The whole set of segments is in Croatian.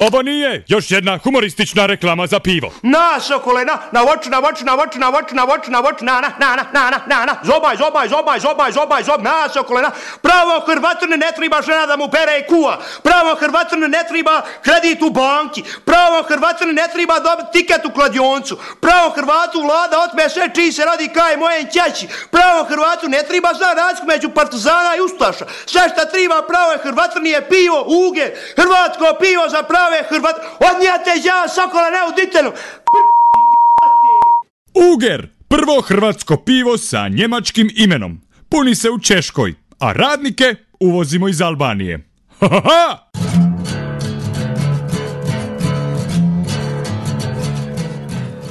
Ovo nije još jedna humoristična reklama za pivo. Na, Sokole, na voću, zobaj, na, Sokole, na. Pravo Hrvatinu ne treba žena da mu pere i kuva. Pravo Hrvatinu ne treba kredit u banki. Pravo Hrvatinu ne treba dobiti tiket u kladioncu. Pravo Hrvatu vlada otme sve čiji se radi kaj mojem ćaći. Pravo Hrvatu ne treba zna razliku među partizana i ustaša. Sve šta treba pravo Hrvatinu je pivo, uge, hrvatsko pivo za prave Hrvat. Odnijate ja, Sokola, ne uditelu. Uger, prvo hrvatsko pivo sa njemačkim imenom. Puni se u Češkoj, a radnike uvozimo iz Albanije. Ha, ha, ha!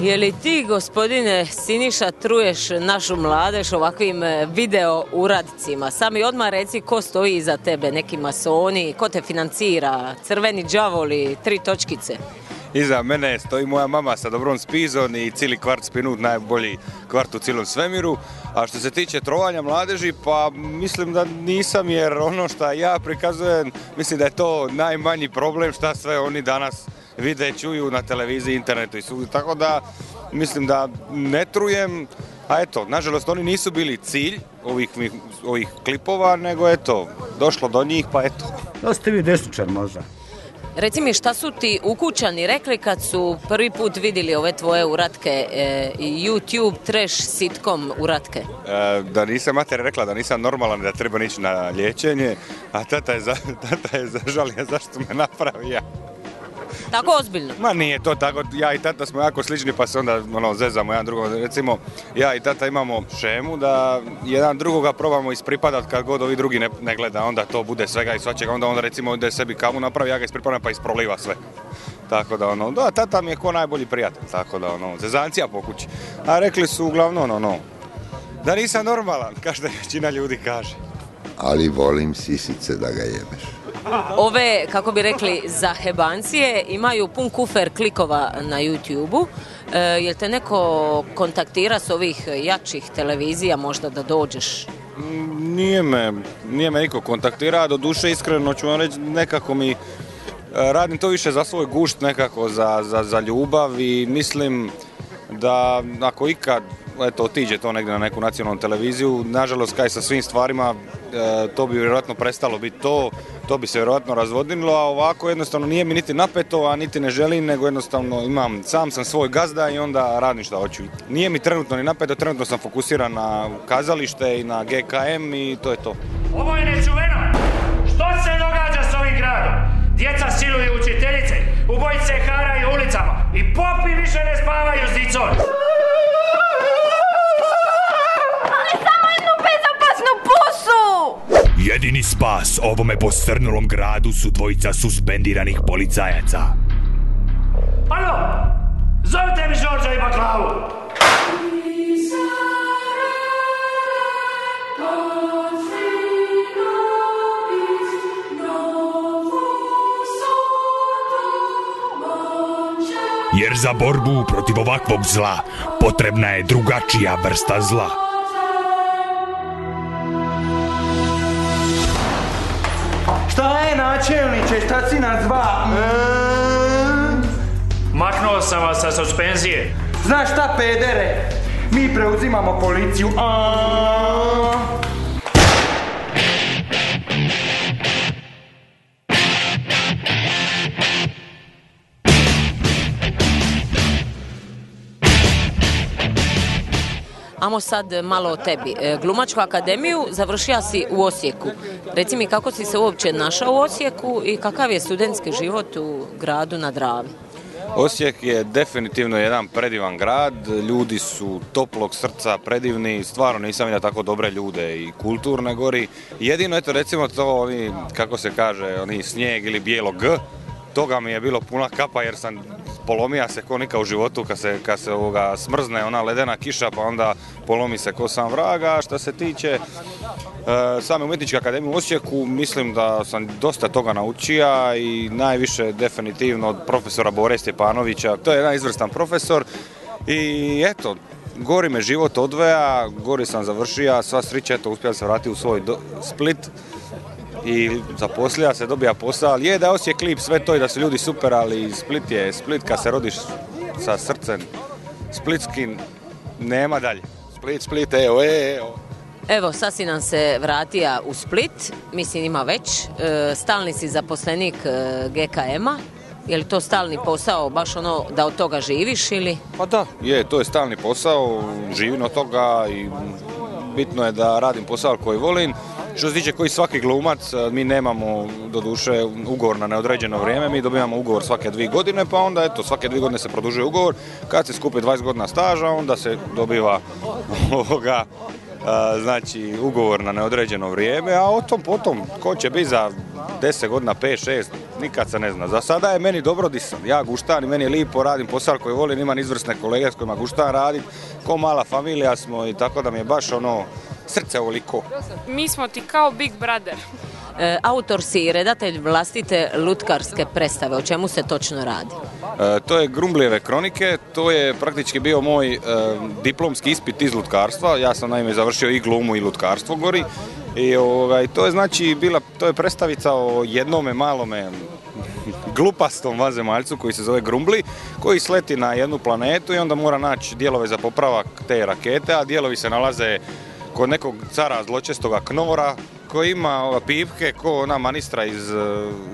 Je li ti, gospodine Siniša, truješ našu mladež ovakvim video uradcima? Sami odmah reci ko stoji iza tebe, neki masoni, ko te financira, crveni đavoli, 3 točkice. Iza mene stoji moja mama sa dobrom spizom i cijeli kvart Spinut, najbolji kvart u cijelom svemiru. A što se tiče trovanja mladeži, pa mislim da nisam, jer ono što ja prikazujem, mislim da je to najmanji problem šta sve oni danas vide, čuju na televiziji, internetu i svugdje. Tako da mislim da ne trujem, a eto, nažalost oni nisu bili cilj ovih klipova, nego eto, došlo do njih, pa eto. Da ste vi desničar možda. Reci mi, šta su ti ukućani rekli kad su prvi put vidjeli ove tvoje uratke, YouTube trash sitcom uratke? Da nisam mater rekla da nisam normalan, da treba ići na liječenje, a tata je zažalio zašto me napravio. Tako ozbiljno? Ma nije to tako, ja i tata smo jako slični pa se onda zezamo jedan drugog. Recimo, ja i tata imamo šemu da jedan drugoga probamo ispripadat kad god ovi drugi ne gleda, onda to bude svega i svačega, onda recimo da je sebi kavu napravi, ja ga ispripadam pa isproliva sve. Tako da tata mi je ko najbolji prijatelj, tako da zezancija po kući. A rekli su uglavnom da nisam normalan, kao što većina ljudi kaže. Ali volim sisice da ga jebeš. Ove, kako bi rekli, zahebancije imaju pun kufer klikova na YouTube-u. Jel te neko kontaktira s ovih jačih televizija možda da dođeš? Nije me niko kontaktira, do duše iskreno ću vam reći, nekako mi radim to više za svoj gušt, nekako za ljubav i mislim da ako ikad otiđe to negdje na neku nacionalnu televiziju, nažalost kaj sa svim stvarima to bi vjerojatno prestalo biti to bi se vjerojatno razvodnilo, a ovako jednostavno nije mi niti napeto, a niti ne želim, nego jednostavno sam sam svoj gazda i onda radim šta hoću. Nije mi trenutno ni napeto, trenutno sam fokusiran na kazalište i na GKM i to je to. Ovo je nečuveno! Što se događa s ovim gradom? Djeca siluju učiteljice, ubojice haraju ulicama i popi više ne spavaju s dicom. Jedini spas ovome posrnulom gradu su dvojica suspendiranih policajaca. Alo, zovite mi Žorža i Baklavu. Jer za borbu protiv ovakvog zla potrebna je drugačija vrsta zla. Šta je načelniče, šta si nas zva? Maknuo sam vas sa suspenzije. Znaš šta, pedere? Mi preuzimamo policiju. Amo sad malo o tebi. Glumačku akademiju završio si u Osijeku. Reci mi kako si se uopće našao u Osijeku i kakav je studentski život u gradu na Dravi? Osijek je definitivno jedan predivan grad, ljudi su toplog srca, predivni, stvarno nisam vidio tako dobre ljude i kulturne gori. Jedino eto recimo to kako se kaže, snijeg ili bijelo G, toga mi je bilo puna kapa jer sam polomija se ko nika u životu kad se smrzne ona ledena kiša pa onda polomi se ko sam vraga. Što se tiče same umjetničke akademije u Osijeku, mislim da sam dosta toga naučio i najviše definitivno od profesora Bore Stjepanovića. To je jedan izvrstan profesor i eto, gori me život odveja, gori sam završio, sva sreća, uspio se vratiti u svoj Split i zaposlija se, dobija posao, ali je da Osijek klip, sve to i da su ljudi super, ali Split je Split, kad se rodiš sa srcem splitskim, nema dalje. Split, evo. Evo, sad si nam se vratija u Split, mislim ima već, stalni si zaposlenik GKM-a, je li to stalni posao, baš ono da od toga živiš ili? Pa da, to je stalni posao, živim od toga i bitno je da radim posao koji volim. Što se tiče koji svaki glumac, mi nemamo doduše ugovor na neodređeno vrijeme, mi dobivamo ugovor svake 2 godine, pa onda eto, svake 2 godine se produžuje ugovor. Kad se skupi 20 godina staža, onda se dobiva znači ugovor na neodređeno vrijeme, a o tom potom, ko će biti za 10 godina, 5, 6, nikad se ne zna. Za sada je meni dobro di sam, ja guštan i meni je lipo, radim posao koji volim, imam izvrsne kolege s kojima guštan radim, ko mala familija smo i tako da mi je baš ono, srce ovoliko. Mi smo ti kao Big Brother. Autor si i redatelj vlastite lutkarske predstave, o čemu se točno radi? To je Grumblijeve kronike, to je praktički bio moj diplomski ispit iz lutkarstva, ja sam naime završio i glumu i lutkarstvo gori i to je znači to je predstavica o jednome malome glupastom vanzemaljcu koji se zove Grumbli, koji sleti na jednu planetu i onda mora naći dijelove za popravak te rakete, a dijelovi se nalaze kod nekog cara zločestoga Knora koji ima pipke ko ona manistra iz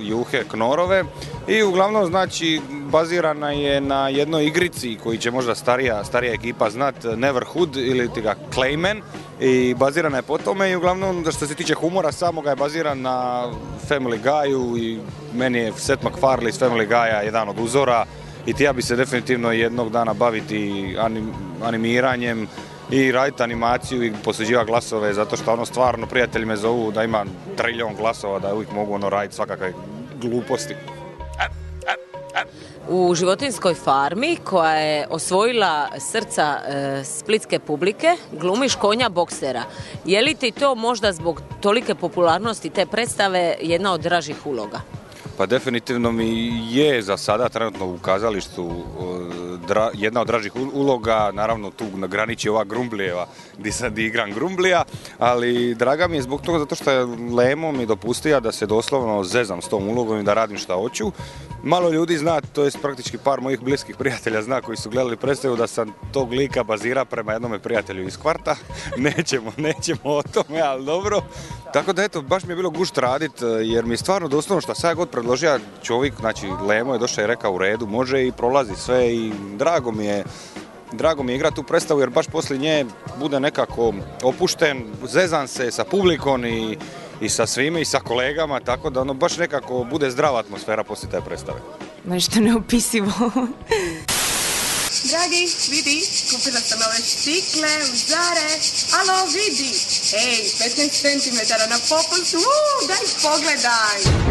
Juhe Knorove i uglavnom znači bazirana je na jednoj igrici koji će možda starija ekipa znat, Neverhood ili ti ga Clayman, i bazirana je po tome i uglavnom što se tiče humora samoga je baziran na Family Guy-u i meni je Seth MacFarlane iz Family Guy-a jedan od uzora i ja bi se definitivno jednog dana baviti animiranjem i raditi animaciju i posuđivati glasove, zato što ono stvarno prijatelji me zovu da ima triljon glasova, da uvijek mogu raditi svakakve gluposti. U životinjskoj farmi koja je osvojila srca splitske publike glumiš konja boksera. Je li ti to možda zbog tolike popularnosti te predstave jedna od dražih uloga? Pa definitivno mi je za sada trenutno u kazalištu jedna od dražih uloga, naravno tu na graniči ova Grumblijeva gdje sad igram Grumblija, ali draga mi je zbog toga zato što je Lemo mi dopustio da se doslovno zezam s tom ulogom i da radim šta hoću. Malo ljudi zna, to je praktički par mojih bliskih prijatelja zna koji su gledali predstavu da sam tog lika bazira prema jednome prijatelju iz kvarta. Nećemo o tome, ali dobro. Tako da eto, baš mi je bilo gušt radit jer mi je stvarno doslovno što sad god predložio čovjek, znači Lemo je došao i rekao u redu, može i prolazi sve i drago mi je igrati tu predstavu jer baš poslije nje bude nekako opušten, zezan se sa publikom i sa svime i sa kolegama, tako da ono baš nekako bude zdrava atmosfera poslije te predstave. Nešto neopisivo. Dragi, vidi, kupila sam ove štikle, uzare, alo, vidi, 15 cm na popustu, daj pogledaj.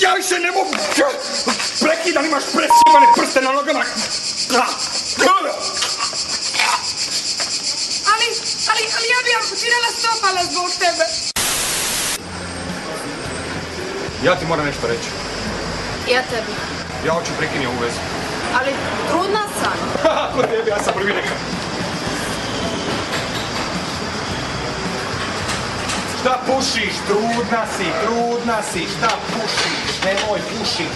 Ja više ne mogu! Prekidan, imaš presjebane prste na nogama! Ali ja bi amputirala stopala zbog tebe! Ja ti moram nešto reći. Ja tebi. Ja hoću prekiniti ovu vezu. Ali trudna sam. Kod tebi, ja sam prvi nekad. Šta pušiš? Trudna si, šta pušiš? Nemoj pušit.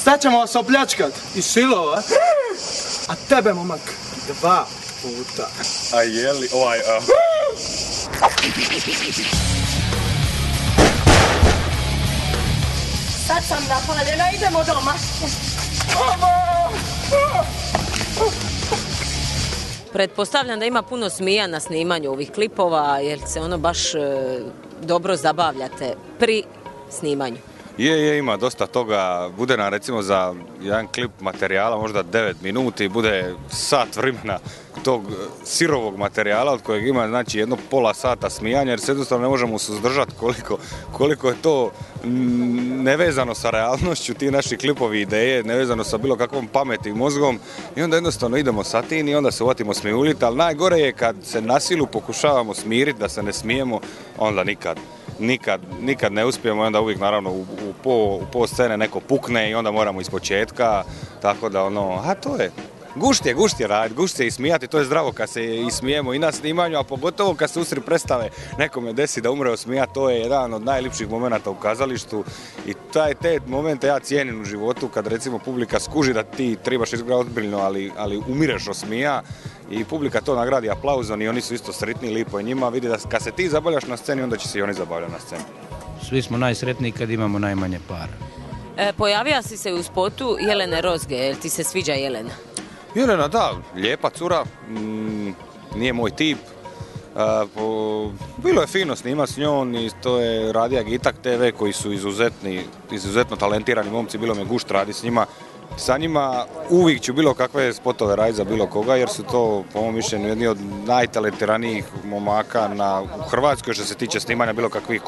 Sad ćemo vas opljačkat i silovat, a tebe, momak, 2 puta. A jeli, Sad sam napaljena, idemo doma. Pretpostavljam da ima puno smija na snimanju ovih klipova, jer se ono baš dobro zabavljate pri snimanju. Ima dosta toga, bude nam recimo za jedan klip materijala možda 9 minuti, bude sat vremena tog sirovog materijala od kojeg ima znači jedno pola sata smijanja jer se jednostavno ne možemo suzdržati koliko je to nevezano sa realnošću, ti naši klipovi ideje, nevezano sa bilo kakvom pameti i mozgom i onda jednostavno idemo sa tim i onda se uvatimo smijuljiti, ali najgore je kad se na silu pokušavamo smiriti da se ne smijemo, onda nikad ne uspijemo i onda uvijek naravno u po scene neko pukne i onda moramo ispočetka, tako da to je. Gušt je raditi, gušt se i smijati, to je zdravo kad se i smijemo i na snimanju, a pogotovo kad se usred predstave nekome desi da umre od smija, to je jedan od najljepših momenata u kazalištu i te momente ja cijenim u životu kad recimo publika skuži da ti trebaš izgledati ozbiljno, ali umireš od smija i publika to nagradi aplauzom i oni su isto sretni i lipo i njima vidi da kad se ti zabavljaš na sceni, onda će se i oni zabavljati na sceni. Svi smo najsretniji kad imamo najmanje para. Pojavio si se u spotu Jelene Rozge, jel ti se sviđa Jelena? Jelena, da, lijepa cura, nije moj tip, bilo je fino snima s njom i to je radija Gitak TV koji su izuzetno talentirani momci, bilo mi je gušt radi s njima. Sa njima uvijek ću bilo kakve spotove raditi za bilo koga jer su to po mom mišljenju jedni od najtalentiranijih momaka u Hrvatskoj što se tiče snimanja bilo kakvih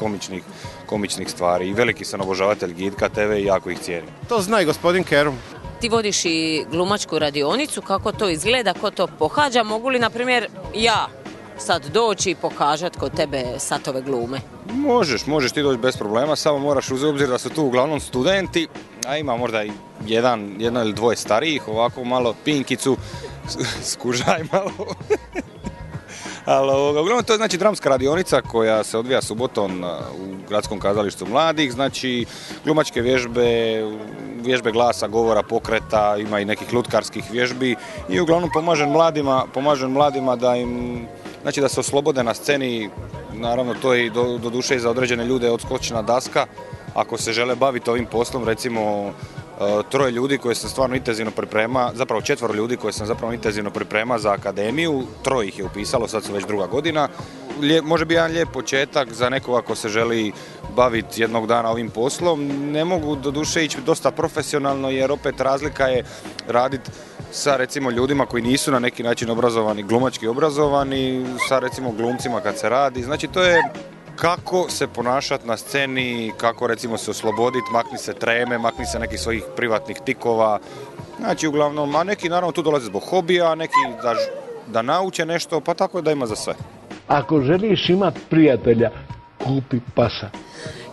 komičnih stvari i veliki sam obožavatelj Gitka TV i jako ih cijenim. To zna i gospodin Kerum. Ti vodiš i glumačku radionicu, kako to izgleda, ko to pohađa, mogu li na primjer ja sad doći i pokažati kod tebe satove glume? Možeš ti doći bez problema, samo moraš uzeti obzir da su tu uglavnom studenti, a ima možda i jedno ili dvoje starijih, ovako malo pinkicu, skužaj malo. Ali uglavnom to je znači dramska radionica koja se odvija subotom u Gradskom kazalištu mladih, znači glumačke vježbe glasa, govora, pokreta, ima i nekih lutkarskih vježbi i uglavnom pomažem mladima da im, znači da se oslobode na sceni, naravno to je i do duše i za određene ljude odskočna daska, ako se žele baviti ovim poslom, recimo 3 ljudi koje sam stvarno intenzivno priprema, zapravo 4 ljudi koje sam zapravo intenzivno priprema za akademiju, 3 ih je upisalo, sad su već 2. godina. Može biti jedan lijep početak za nekoga ko se želi baviti jednog dana ovim poslom. Ne mogu do duše ići dosta profesionalno jer opet razlika je raditi sa recimo ljudima koji nisu na neki način obrazovani, glumački obrazovani, sa recimo glumcima kad se radi. Znači to je kako se ponašati na sceni, kako recimo se osloboditi, makni se treme, makni se nekih svojih privatnih tikova. Znači uglavnom, a neki naravno tu dolaze zbog hobija, a neki da nauče nešto, pa tako da ima za sve. Ako želiš imati prijatelja, kupi pasa.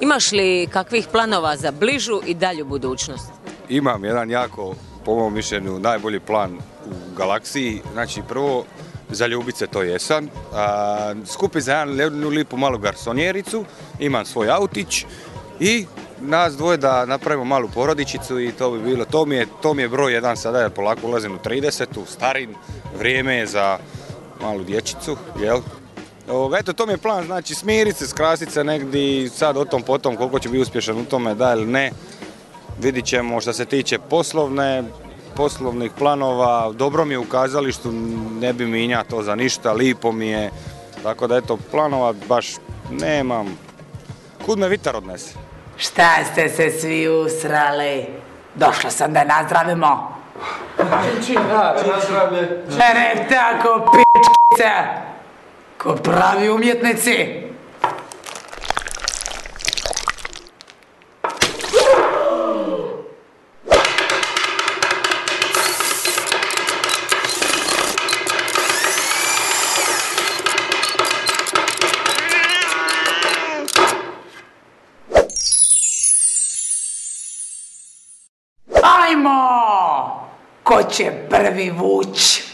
Imaš li kakvih planova za bližu i dalju budućnost? Imam jedan jako, po mom mišljenju, najbolji plan u galaksiji. Znači prvo, zaljubit se to jesam, skupi za jednu lipu malu garsonjericu, imam svoj autić i nas dvoje da napravimo malu porodičicu i to bi bilo, to mi je broj 1 sada jer polako ulazim u 30-u, starim, vrijeme je za malu dječicu, jel? Eto, to mi je plan, znači smirit se, skrasit se negdje, sad o tom potom koliko će biti uspješan u tome, da ili ne, vidit ćemo što se tiče poslovnih planova, dobro mi je u kazalištu, ne bi minja to za ništa, lipo mi je, tako da eto, planova baš nemam. Kud me vitar odnese? Šta ste se svi usrali? Došla sam da nazdravimo. Čere tako, pičkice, ko pravi umjetnici. Ajmo! Ko će prvi vući?